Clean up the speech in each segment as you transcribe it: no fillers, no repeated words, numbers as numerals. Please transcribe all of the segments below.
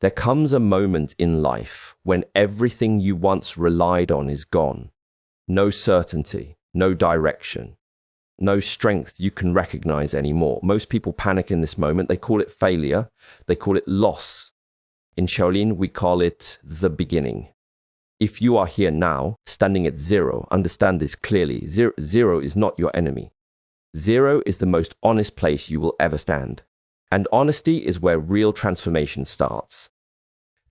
There comes a moment in life when everything you once relied on is gone. No certainty, no direction, no strength you can recognize anymore. Most people panic in this moment. They call it failure. They call it loss. In Shaolin, we call it the beginning. If you are here now, standing at zero, understand this clearly. Zero is not your enemy. Zero is the most honest place you will ever stand. And honesty is where real transformation starts.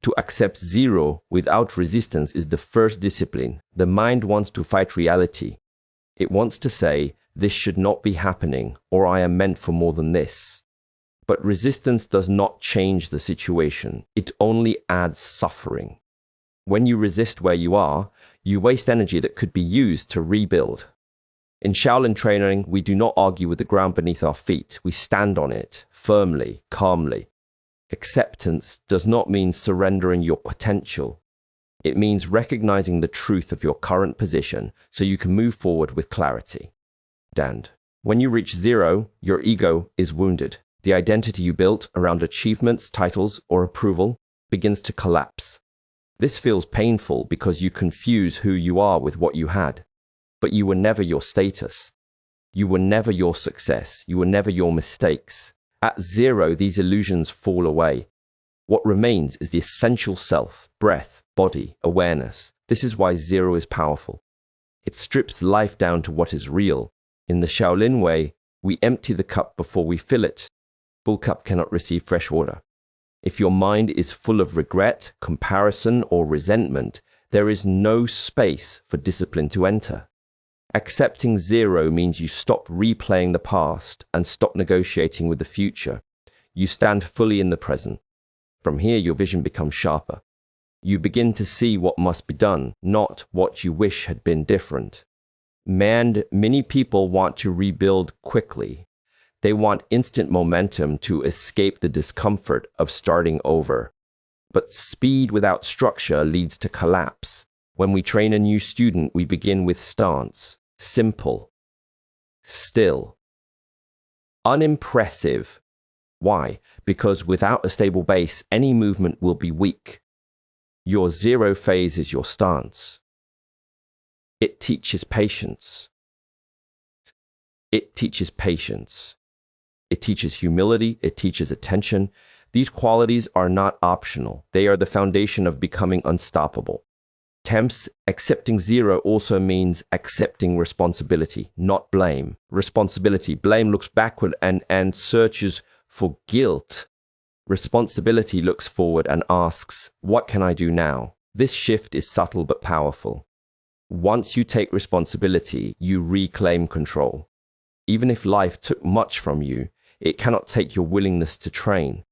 To accept zero without resistance is the first discipline. The mind wants to fight reality. It wants to say, this should not be happening, or I am meant for more than this. But resistance does not change the situation. It only adds suffering. When you resist where you are, you waste energy that could be used to rebuild. In Shaolin training, we do not argue with the ground beneath our feet. We stand on it, firmly, calmly. Acceptance does not mean surrendering your potential. It means recognizing the truth of your current position so you can move forward with clarity. And when you reach zero, your ego is wounded. The identity you built around achievements, titles, or approval begins to collapse. This feels painful because you confuse who you are with what you had. But you were never your status. You were never your success. You were never your mistakes. At zero, these illusions fall away. What remains is the essential self, breath, body, awareness. This is why zero is powerful. It strips life down to what is real. In the Shaolin way, we empty the cup before we fill it. Full cup cannot receive fresh water. If your mind is full of regret, comparison, or resentment, there is no space for discipline to enter. Accepting zero means you stop replaying the past and stop negotiating with the future. You stand fully in the present. From here, your vision becomes sharper. You begin to see what must be done, not what you wish had been different. Many people want to rebuild quickly. They want instant momentum to escape the discomfort of starting over. But speed without structure leads to collapse. When we train a new student, we begin with stance. Simple. Still. Unimpressive. Why? Because without a stable base, any movement will be weak. Your zero phase is your stance. It teaches patience. It teaches patience. It teaches humility. It teaches attention. These qualities are not optional. They are the foundation of becoming unstoppable. Accepting zero also means accepting responsibility, not blame. Responsibility. Blame looks backward and searches for guilt. Responsibility looks forward and asks, what can I do now? This shift is subtle but powerful. Once you take responsibility, you reclaim control. Even if life took much from you, it cannot take your willingness to train.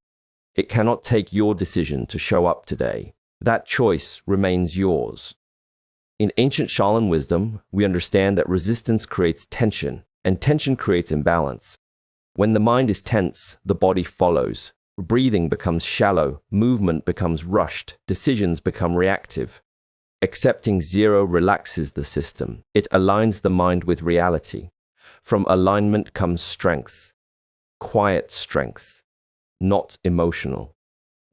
It cannot take your decision to show up today. That choice remains yours. In ancient Shaolin wisdom, we understand that resistance creates tension, and tension creates imbalance. When the mind is tense, the body follows. Breathing becomes shallow, movement becomes rushed, decisions become reactive. Accepting zero relaxes the system. It aligns the mind with reality. From alignment comes strength. Quiet strength. Not emotional.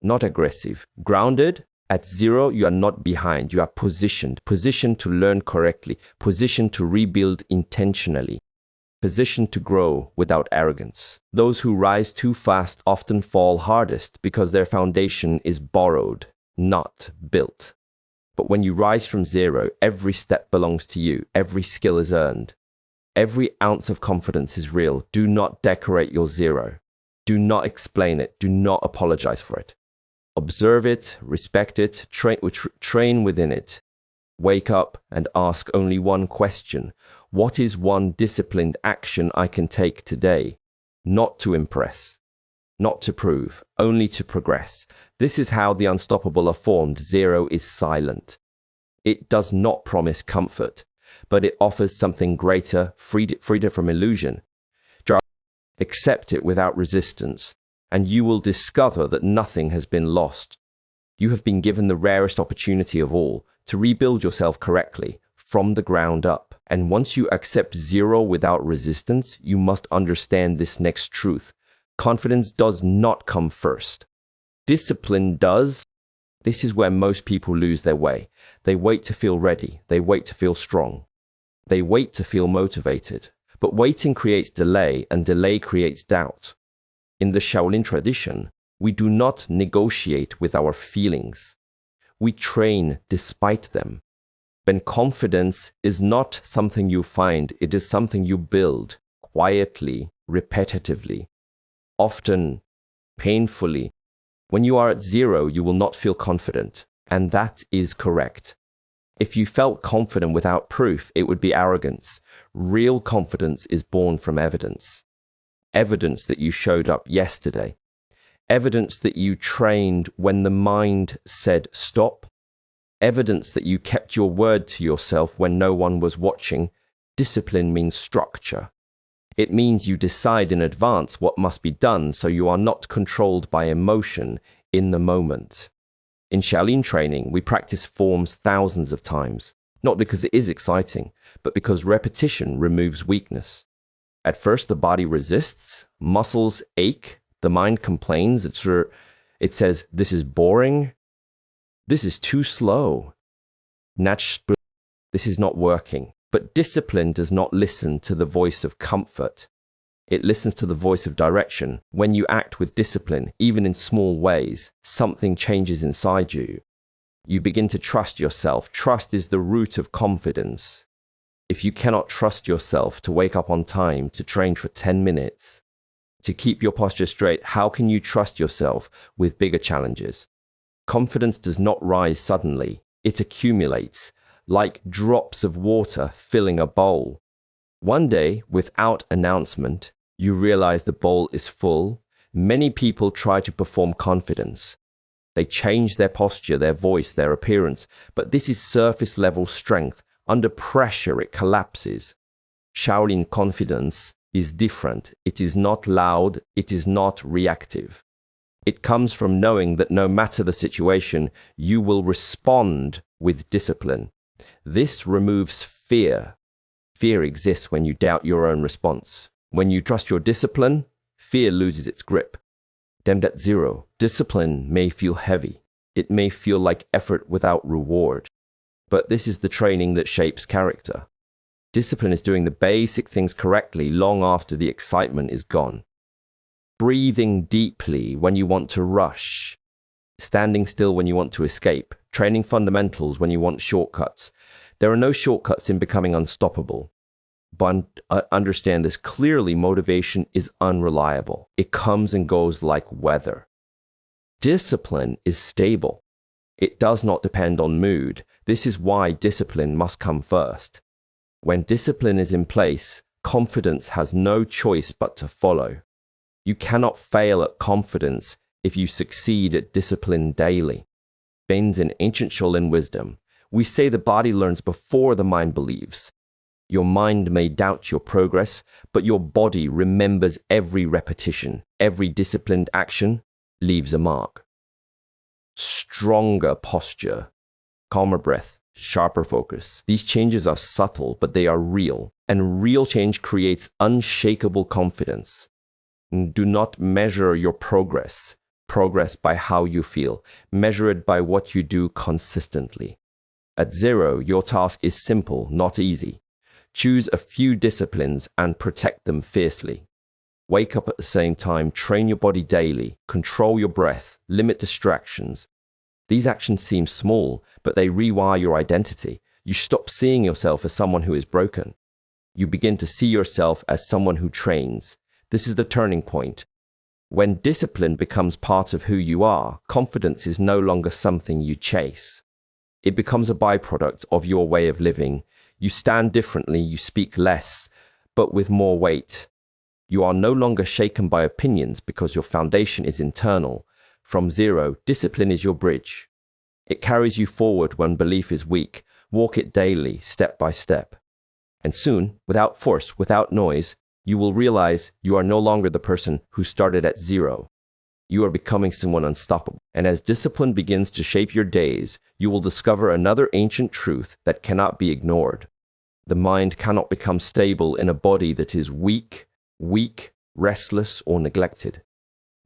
Not aggressive. Grounded. At zero, you are not behind. You are positioned to learn correctly, positioned to rebuild intentionally, positioned to grow without arrogance. Those who rise too fast often fall hardest because their foundation is borrowed, not built. But when you rise from zero, every step belongs to you. Every skill is earned. Every ounce of confidence is real. Do not decorate your zero. Do not explain it. Do not apologize for it. Observe it, respect it, train within it. Wake up and ask only one question. What is one disciplined action I can take today? Not to impress, not to prove, only to progress. This is how the unstoppable are formed. Zero is silent. It does not promise comfort, but it offers something greater, freedom from illusion. Accept it without resistance, and you will discover that nothing has been lost. You have been given the rarest opportunity of all to rebuild yourself correctly from the ground up. And once you accept zero without resistance, you must understand this next truth. Confidence does not come first. Discipline does. This is where most people lose their way. They wait to feel ready. They wait to feel strong. They wait to feel motivated. But waiting creates delay, and delay creates doubt. In the Shaolin tradition, we do not negotiate with our feelings. We train despite them. When confidence is not something you find, it is something you build quietly, repetitively, often painfully. When you are at zero, you will not feel confident, and that is correct. If you felt confident without proof, it would be arrogance. Real confidence is born from evidence. Evidence that you showed up yesterday. Evidence that you trained when the mind said stop. Evidence that you kept your word to yourself when no one was watching. Discipline means structure. It means you decide in advance what must be done so you are not controlled by emotion in the moment. In Shaolin training, we practice forms thousands of times, not because it is exciting, but because repetition removes weakness. At first, the body resists, muscles ache, the mind complains, it says, this is boring, this is too slow, this is not working. But discipline does not listen to the voice of comfort. It listens to the voice of direction. When you act with discipline, even in small ways, something changes inside you. You begin to trust yourself. Trust is the root of confidence. If you cannot trust yourself to wake up on time, to train for 10 minutes, to keep your posture straight, how can you trust yourself with bigger challenges? Confidence does not rise suddenly. It accumulates, like drops of water filling a bowl. One day, without announcement, you realize the bowl is full. Many people try to perform confidence. They change their posture, their voice, their appearance, but this is surface level strength. Under pressure, it collapses. Shaolin confidence is different. It is not loud. It is not reactive. It comes from knowing that no matter the situation, you will respond with discipline. This removes fear. Fear exists when you doubt your own response. When you trust your discipline, fear loses its grip. Damned at zero, discipline may feel heavy. It may feel like effort without reward. But this is the training that shapes character. Discipline is doing the basic things correctly long after the excitement is gone. Breathing deeply when you want to rush. Standing still when you want to escape. Training fundamentals when you want shortcuts. There are no shortcuts in becoming unstoppable. But understand this clearly, motivation is unreliable. It comes and goes like weather. Discipline is stable. It does not depend on mood. This is why discipline must come first. When discipline is in place, confidence has no choice but to follow. You cannot fail at confidence if you succeed at discipline daily. Bends in ancient Shaolin wisdom. We say the body learns before the mind believes. Your mind may doubt your progress, but your body remembers every repetition. Every disciplined action leaves a mark. Stronger posture, calmer breath, sharper focus. These changes are subtle, but they are real. And real change creates unshakable confidence. Do not measure your progress by how you feel. Measure it by what you do consistently. At zero, your task is simple, not easy. Choose a few disciplines and protect them fiercely. Wake up at the same time, train your body daily, control your breath, limit distractions. These actions seem small, but they rewire your identity. You stop seeing yourself as someone who is broken. You begin to see yourself as someone who trains. This is the turning point. When discipline becomes part of who you are, confidence is no longer something you chase. It becomes a byproduct of your way of living. You stand differently, you speak less, but with more weight. You are no longer shaken by opinions because your foundation is internal. From zero, discipline is your bridge. It carries you forward when belief is weak. Walk it daily, step by step. And soon, without force, without noise, you will realize you are no longer the person who started at zero. You are becoming someone unstoppable. And as discipline begins to shape your days, you will discover another ancient truth that cannot be ignored. The mind cannot become stable in a body that is weak, restless, or neglected.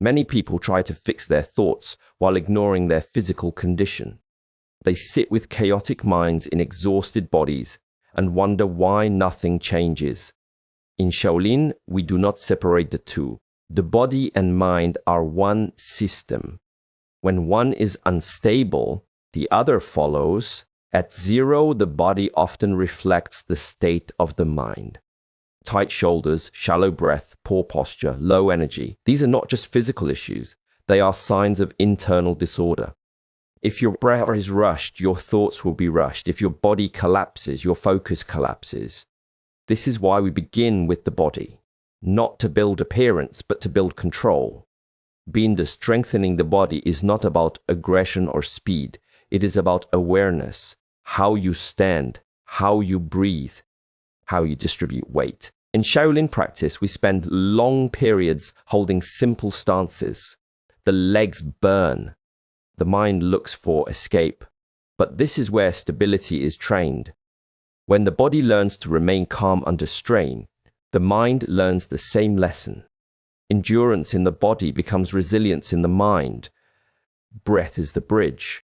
Many people try to fix their thoughts while ignoring their physical condition. They sit with chaotic minds in exhausted bodies and wonder why nothing changes. In Shaolin, we do not separate the two. The body and mind are one system. When one is unstable, the other follows. At zero, the body often reflects the state of the mind. Tight shoulders, shallow breath, poor posture, low energy. These are not just physical issues. They are signs of internal disorder. If your breath is rushed, your thoughts will be rushed. If your body collapses, your focus collapses. This is why we begin with the body, not to build appearance, but to build control. Strengthening the body is not about aggression or speed. It is about awareness, how you stand, how you breathe, how you distribute weight. In Shaolin practice, we spend long periods holding simple stances. The legs burn. The mind looks for escape. But this is where stability is trained. When the body learns to remain calm under strain, the mind learns the same lesson. Endurance in the body becomes resilience in the mind. Breath is the bridge.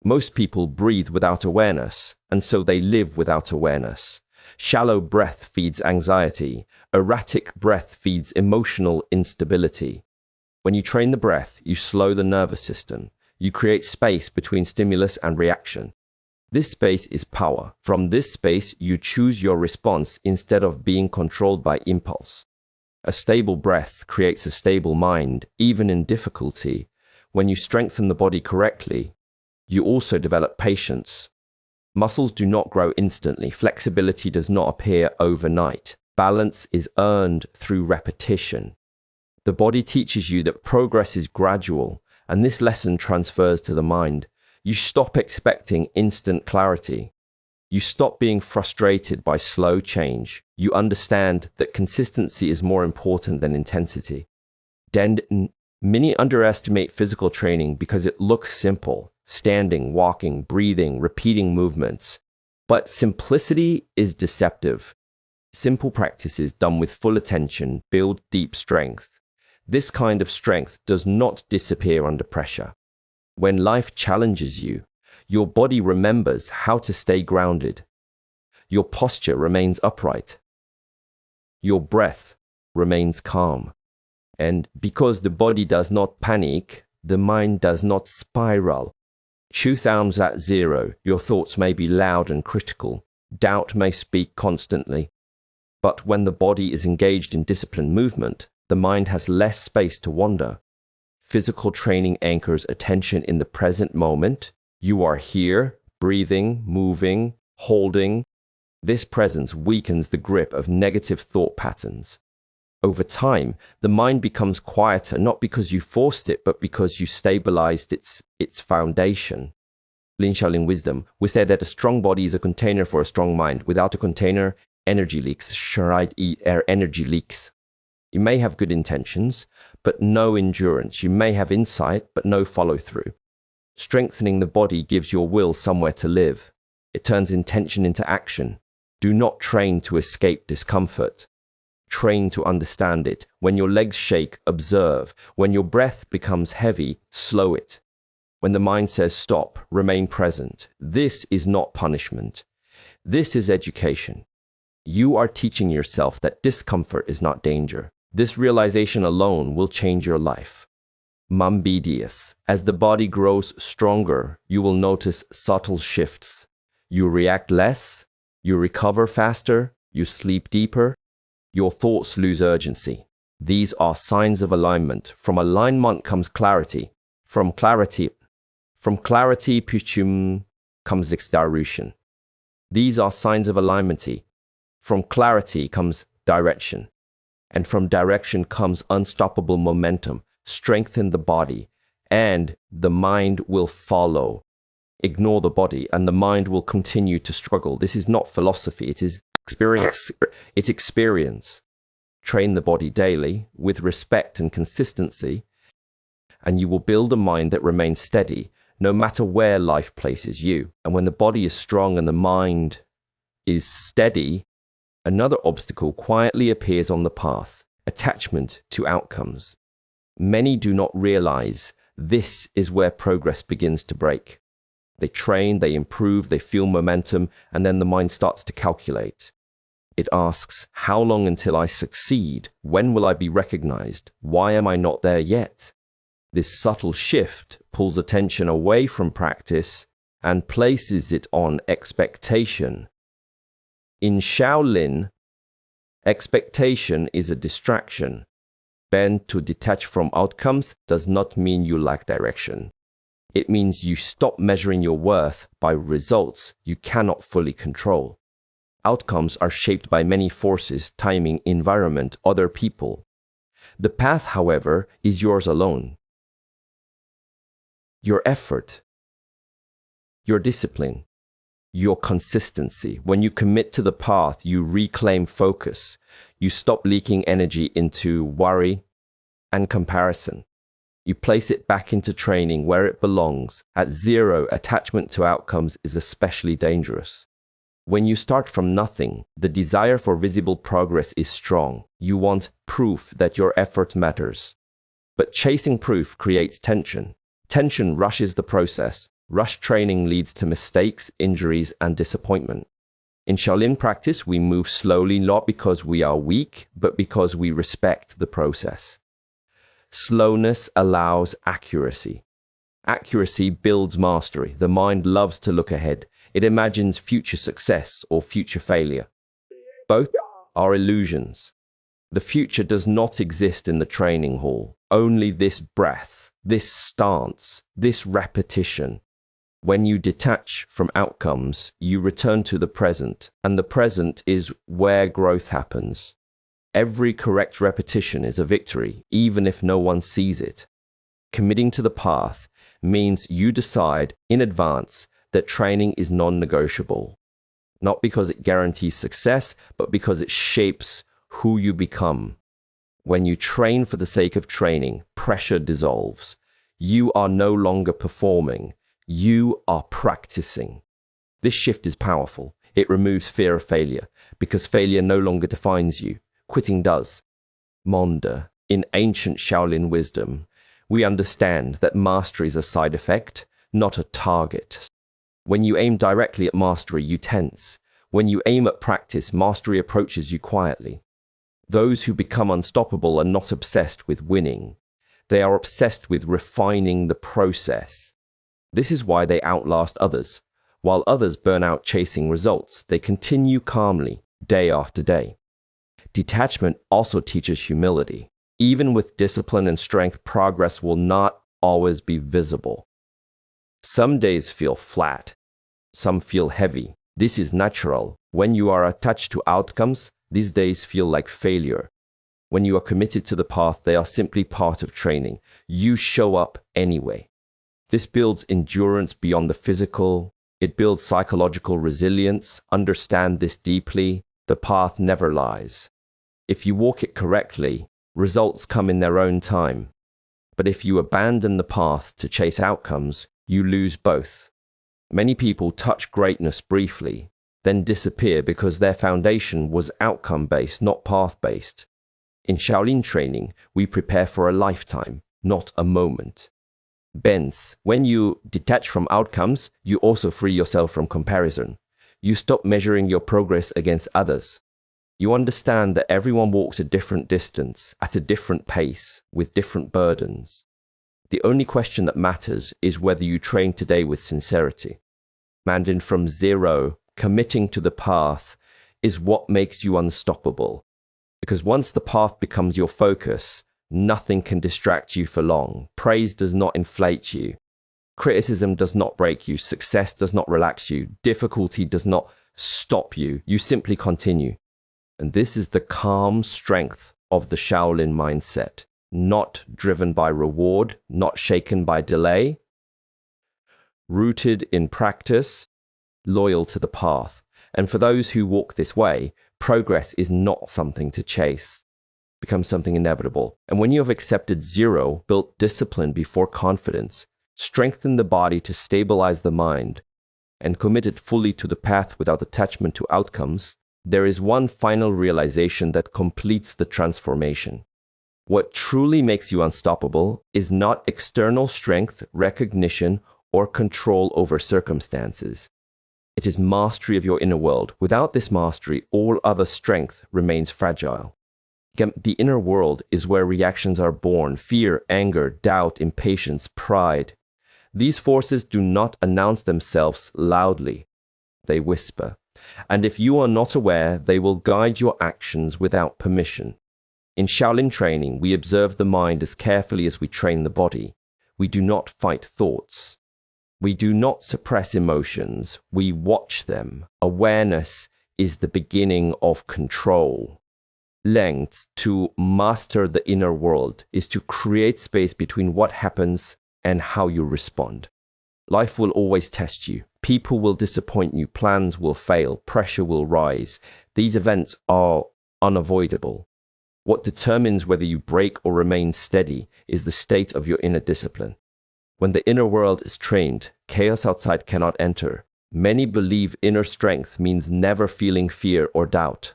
Most people breathe without awareness, and so they live without awareness. Shallow breath feeds anxiety. Erratic breath feeds emotional instability. When you train the breath, you slow the nervous system. You create space between stimulus and reaction. This space is power. From this space, you choose your response instead of being controlled by impulse. A stable breath creates a stable mind, even in difficulty. When you strengthen the body correctly, you also develop patience. Muscles do not grow instantly. Flexibility does not appear overnight. Balance is earned through repetition. The body teaches you that progress is gradual, and this lesson transfers to the mind. You stop expecting instant clarity. You stop being frustrated by slow change. You understand that consistency is more important than intensity. Many underestimate physical training because it looks simple. Standing, walking, breathing, repeating movements. But simplicity is deceptive. Simple practices done with full attention build deep strength. This kind of strength does not disappear under pressure. When life challenges you, your body remembers how to stay grounded. Your posture remains upright. Your breath remains calm. And because the body does not panic, the mind does not spiral. Truth arms at zero, your thoughts may be loud and critical. Doubt may speak constantly. But when the body is engaged in disciplined movement, the mind has less space to wander. Physical training anchors attention in the present moment. You are here, breathing, moving, holding. This presence weakens the grip of negative thought patterns. Over time, the mind becomes quieter, not because you forced it, but because you stabilized its foundation. In Shaolin wisdom, we say that a strong body is a container for a strong mind. Without a container, energy leaks. Energy leaks. You may have good intentions, but no endurance. You may have insight, but no follow-through. Strengthening the body gives your will somewhere to live. It turns intention into action. Do not train to escape discomfort. Train to understand it. When your legs shake, observe. When your breath becomes heavy, slow it. When the mind says stop, remain present. This is not punishment. This is education. You are teaching yourself that discomfort is not danger. This realization alone will change your life. Mambidius. As the body grows stronger, you will notice subtle shifts. You react less, you recover faster, you sleep deeper. Your thoughts lose urgency. These are signs of alignment. From alignment comes clarity. From clarity comes extarution. These are signs of alignment. From clarity comes direction. And from direction comes unstoppable momentum. Strengthen the body, and the mind will follow. Ignore the body, and the mind will continue to struggle. This is not philosophy. It is experience. It's experience. Train the body daily with respect and consistency, and you will build a mind that remains steady no matter where life places you. And when the body is strong and the mind is steady, another obstacle quietly appears on the path: attachment to outcomes. Many do not realize this is where progress begins to break. They train, they improve, they feel momentum, and then the mind starts to calculate. It asks, how long until I succeed? When will I be recognized? Why am I not there yet? This subtle shift pulls attention away from practice and places it on expectation. In Shaolin, expectation is a distraction. To detach from outcomes does not mean you lack direction. It means you stop measuring your worth by results you cannot fully control. Outcomes are shaped by many forces, timing, environment, other people. The path, however, is yours alone. Your effort, your discipline, your consistency. When you commit to the path, you reclaim focus. You stop leaking energy into worry and comparison. You place it back into training where it belongs. At zero, attachment to outcomes is especially dangerous. When you start from nothing, the desire for visible progress is strong. You want proof that your effort matters. But chasing proof creates tension. Tension rushes the process. Rushed training leads to mistakes, injuries, and disappointment. In Shaolin practice, we move slowly not because we are weak, but because we respect the process. Slowness allows accuracy. Accuracy builds mastery. The mind loves to look ahead. It imagines future success or future failure. Both are illusions. The future does not exist in the training hall. Only this breath, this stance, this repetition. When you detach from outcomes, you return to the present, and the present is where growth happens. Every correct repetition is a victory, even if no one sees it. Committing to the path means you decide in advance that training is non-negotiable. Not because it guarantees success, but because it shapes who you become. When you train for the sake of training, pressure dissolves. You are no longer performing. You are practicing. This shift is powerful. It removes fear of failure, because failure no longer defines you. Quitting does. Monda, in ancient Shaolin wisdom, we understand that mastery is a side effect, not a target. When you aim directly at mastery, you tense. When you aim at practice, mastery approaches you quietly. Those who become unstoppable are not obsessed with winning. They are obsessed with refining the process. This is why they outlast others. While others burn out chasing results, they continue calmly, day after day. Detachment also teaches humility. Even with discipline and strength, progress will not always be visible. Some days feel flat. Some feel heavy. This is natural. When you are attached to outcomes, these days feel like failure. When you are committed to the path, they are simply part of training. You show up anyway. This builds endurance beyond the physical. It builds psychological resilience. Understand this deeply. The path never lies. If you walk it correctly, results come in their own time. But if you abandon the path to chase outcomes, you lose both. Many people touch greatness briefly, then disappear because their foundation was outcome-based, not path-based. In Shaolin training, we prepare for a lifetime, not a moment. When you detach from outcomes, you also free yourself from comparison. You stop measuring your progress against others. You understand that everyone walks a different distance, at a different pace, with different burdens. The only question that matters is whether you train today with sincerity. Mandin from zero, committing to the path, is what makes you unstoppable. Because once the path becomes your focus, nothing can distract you for long. Praise does not inflate you. Criticism does not break you. Success does not relax you. Difficulty does not stop you. You simply continue. And this is the calm strength of the Shaolin mindset, not driven by reward, not shaken by delay, rooted in practice, loyal to the path. And for those who walk this way, progress is not something to chase. It becomes something inevitable. And when you have accepted zero, built discipline before confidence, strengthened the body to stabilize the mind, and committed fully to the path without attachment to outcomes, there is one final realization that completes the transformation. What truly makes you unstoppable is not external strength, recognition, or control over circumstances. It is mastery of your inner world. Without this mastery, all other strength remains fragile. The inner world is where reactions are born: fear, anger, doubt, impatience, pride. These forces do not announce themselves loudly. They whisper. And if you are not aware, they will guide your actions without permission. In Shaolin training, we observe the mind as carefully as we train the body. We do not fight thoughts. We do not suppress emotions. We watch them. Awareness is the beginning of control. Length, to master the inner world, is to create space between what happens and how you respond. Life will always test you. People will disappoint you. Plans will fail. Pressure will rise. These events are unavoidable. What determines whether you break or remain steady is the state of your inner discipline. When the inner world is trained, chaos outside cannot enter. Many believe inner strength means never feeling fear or doubt.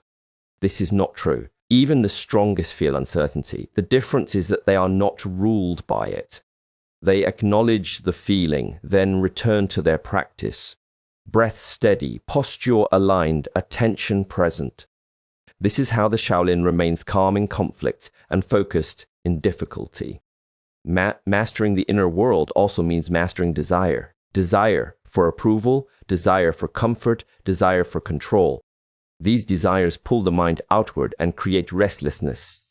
This is not true. Even the strongest feel uncertainty. The difference is that they are not ruled by it. They acknowledge the feeling, then return to their practice. Breath steady, posture aligned, attention present. This is how the Shaolin remains calm in conflict and focused in difficulty. Mastering the inner world also means mastering desire. Desire for approval, desire for comfort, desire for control. These desires pull the mind outward and create restlessness.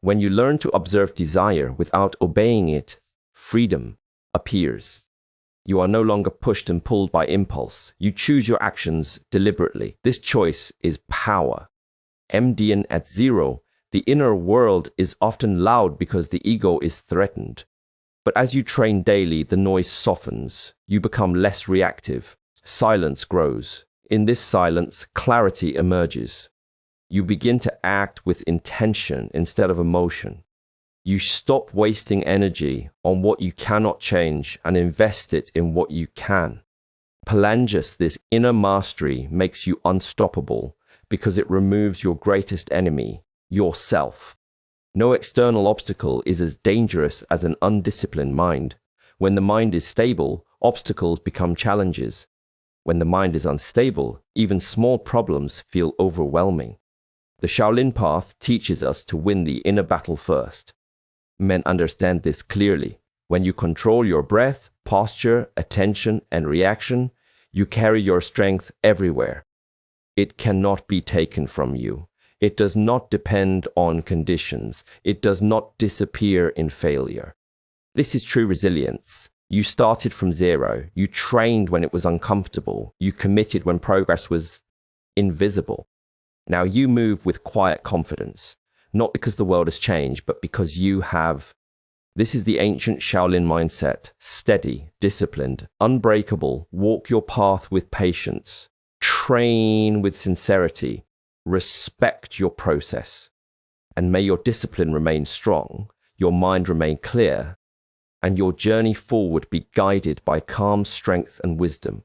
When you learn to observe desire without obeying it, freedom appears. You are no longer pushed and pulled by impulse. You choose your actions deliberately. This choice is power. MDN at zero, the inner world is often loud because the ego is threatened. But as you train daily, the noise softens. You become less reactive. Silence grows. In this silence, clarity emerges. You begin to act with intention instead of emotion. You stop wasting energy on what you cannot change and invest it in what you can. Palangas, this inner mastery, makes you unstoppable because it removes your greatest enemy, yourself. No external obstacle is as dangerous as an undisciplined mind. When the mind is stable, obstacles become challenges. When the mind is unstable, even small problems feel overwhelming. The Shaolin path teaches us to win the inner battle first. Men understand this clearly. When you control your breath, posture, attention, and reaction, you carry your strength everywhere. It cannot be taken from you. It does not depend on conditions. It does not disappear in failure. This is true resilience. You started from zero. You trained when it was uncomfortable. You committed when progress was invisible. Now you move with quiet confidence, not because the world has changed, but because you have. This is the ancient Shaolin mindset: steady, disciplined, unbreakable. Walk your path with patience. Train with sincerity. Respect your process. And may your discipline remain strong, your mind remain clear, and your journey forward be guided by calm strength and wisdom.